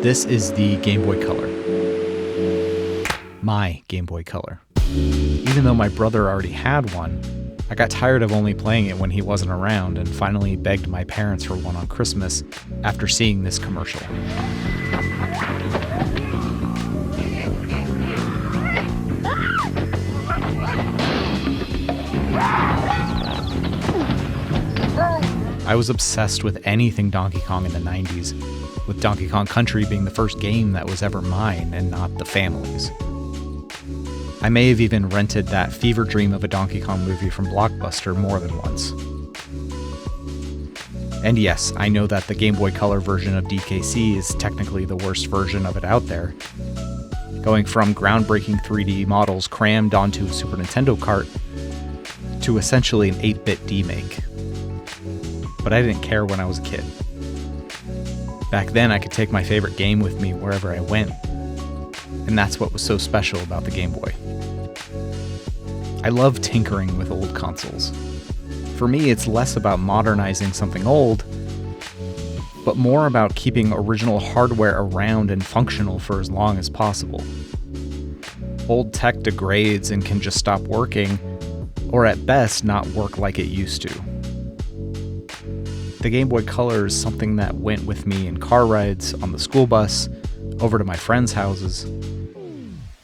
This is the Game Boy Color. My Game Boy Color. Even though my brother already had one, I got tired of only playing it when he wasn't around and finally begged my parents for one on Christmas after seeing this commercial. I was obsessed with anything Donkey Kong in the 90s, with Donkey Kong Country being the first game that was ever mine and not the family's. I may have even rented that fever dream of a Donkey Kong movie from Blockbuster more than once. And yes, I know that the Game Boy Color version of DKC is technically the worst version of it out there, going from groundbreaking 3D models crammed onto a Super Nintendo cart to essentially an 8-bit demake. But I didn't care when I was a kid. Back then, I could take my favorite game with me wherever I went, and that's what was so special about the Game Boy. I love tinkering with old consoles. For me, it's less about modernizing something old, but more about keeping original hardware around and functional for as long as possible. Old tech degrades and can just stop working, or at best, not work like it used to. The Game Boy Color is something that went with me in car rides, on the school bus, over to my friends' houses.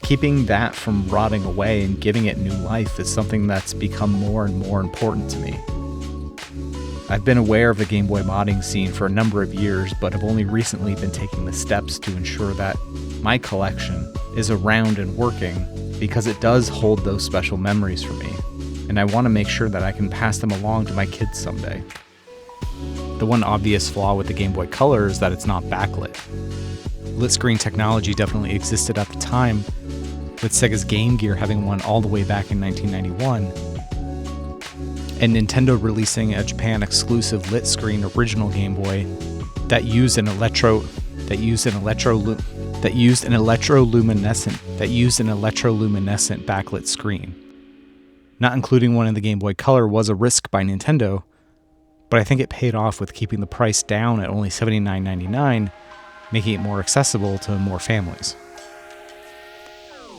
Keeping that from rotting away and giving it new life is something that's become more and more important to me. I've been aware of the Game Boy modding scene for a number of years, but have only recently been taking the steps to ensure that my collection is around and working, because it does hold those special memories for me, and I want to make sure that I can pass them along to my kids someday. The one obvious flaw with the Game Boy Color is that it's not backlit. Lit screen technology definitely existed at the time, with Sega's Game Gear having one all the way back in 1991, and Nintendo releasing a Japan-exclusive lit screen original Game Boy that used an electroluminescent backlit screen. Not including one in the Game Boy Color was a risk by Nintendo, but I think it paid off with keeping the price down at only $79.99, making it more accessible to more families.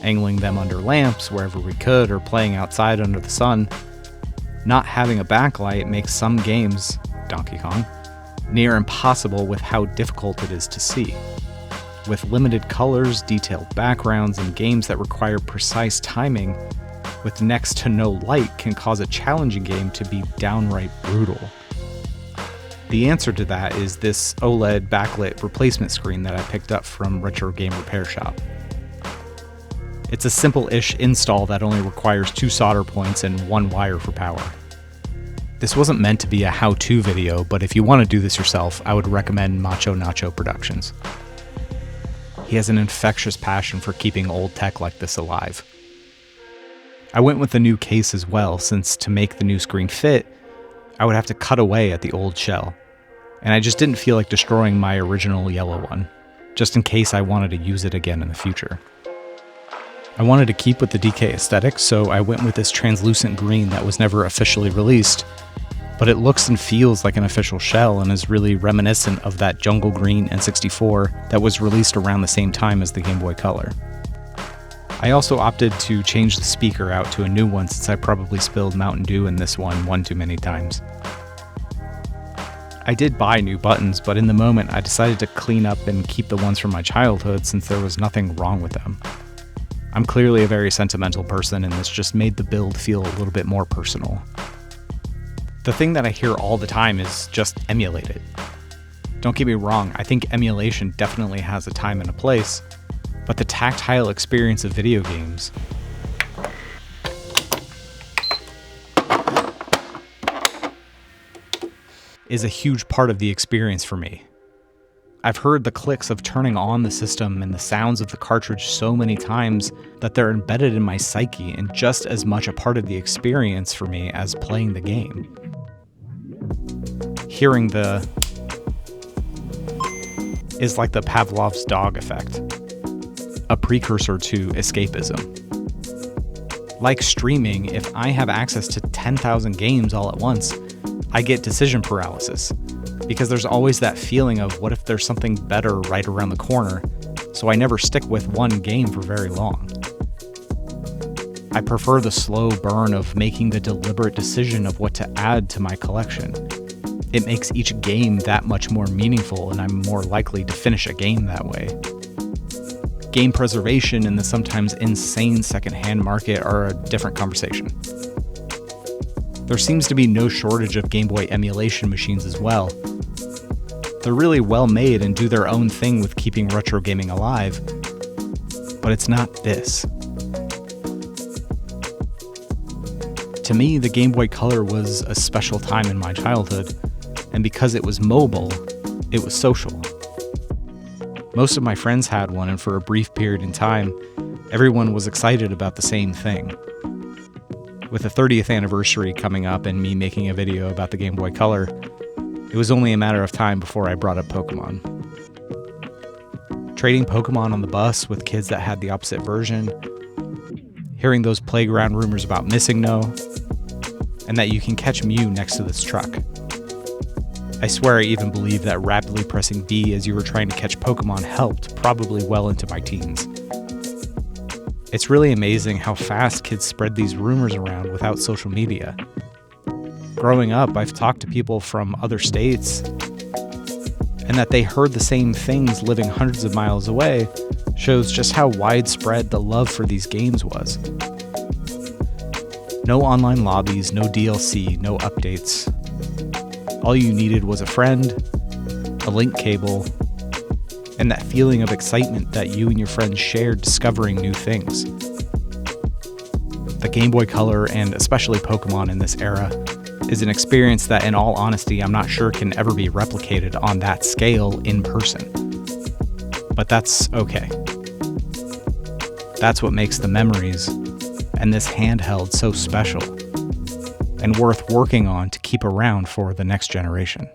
Angling them under lamps wherever we could, or playing outside under the sun, not having a backlight makes some games, Donkey Kong, near impossible with how difficult it is to see. With limited colors, detailed backgrounds, and games that require precise timing, with next to no light can cause a challenging game to be downright brutal. The answer to that is this OLED backlit replacement screen that I picked up from Retro Game Repair Shop. It's a simple-ish install that only requires 2 solder points and 1 wire for power. This wasn't meant to be a how-to video, but if you want to do this yourself, I would recommend Macho Nacho Productions. He has an infectious passion for keeping old tech like this alive. I went with the new case as well, since to make the new screen fit, I would have to cut away at the old shell, and I just didn't feel like destroying my original yellow one, just in case I wanted to use it again in the future. I wanted to keep with the DK aesthetic, so I went with this translucent green that was never officially released, but it looks and feels like an official shell and is really reminiscent of that jungle green N64 that was released around the same time as the Game Boy Color. I also opted to change the speaker out to a new one since I probably spilled Mountain Dew in this one too many times. I did buy new buttons, but in the moment I decided to clean up and keep the ones from my childhood since there was nothing wrong with them. I'm clearly a very sentimental person, and this just made the build feel a little bit more personal. The thing that I hear all the time is just emulate it. Don't get me wrong, I think emulation definitely has a time and a place, but the tactile experience of video games is a huge part of the experience for me. I've heard the clicks of turning on the system and the sounds of the cartridge so many times that they're embedded in my psyche and just as much a part of the experience for me as playing the game. Hearing the is like the Pavlov's dog effect, a precursor to escapism. Like streaming, if I have access to 10,000 games all at once, I get decision paralysis. because there's always that feeling of what if there's something better right around the corner, so I never stick with one game for very long. I prefer the slow burn of making the deliberate decision of what to add to my collection. It makes each game that much more meaningful, and I'm more likely to finish a game that way. Game preservation and the sometimes insane secondhand market are a different conversation. There seems to be no shortage of Game Boy emulation machines as well. They're really well made and do their own thing with keeping retro gaming alive, but it's not this. To me, the Game Boy Color was a special time in my childhood, and because it was mobile, it was social. Most of my friends had one, and for a brief period in time, everyone was excited about the same thing. With the 30th anniversary coming up and me making a video about the Game Boy Color, it was only a matter of time before I brought up Pokémon. Trading Pokémon on the bus with kids that had the opposite version, hearing those playground rumors about Missing No, and that you can catch Mew next to this truck. I swear I even believe that rapidly pressing B as you were trying to catch Pokémon helped probably well into my teens. It's really amazing how fast kids spread these rumors around without social media. Growing up, I've talked to people from other states, and that they heard the same things living hundreds of miles away shows just how widespread the love for these games was. No online lobbies, no DLC, no updates. All you needed was a friend, a link cable, and that feeling of excitement that you and your friends shared discovering new things. The Game Boy Color, and especially Pokémon in this era, is an experience that, in all honesty, I'm not sure can ever be replicated on that scale in person. But that's okay. That's what makes the memories and this handheld so special and worth working on to keep around for the next generation.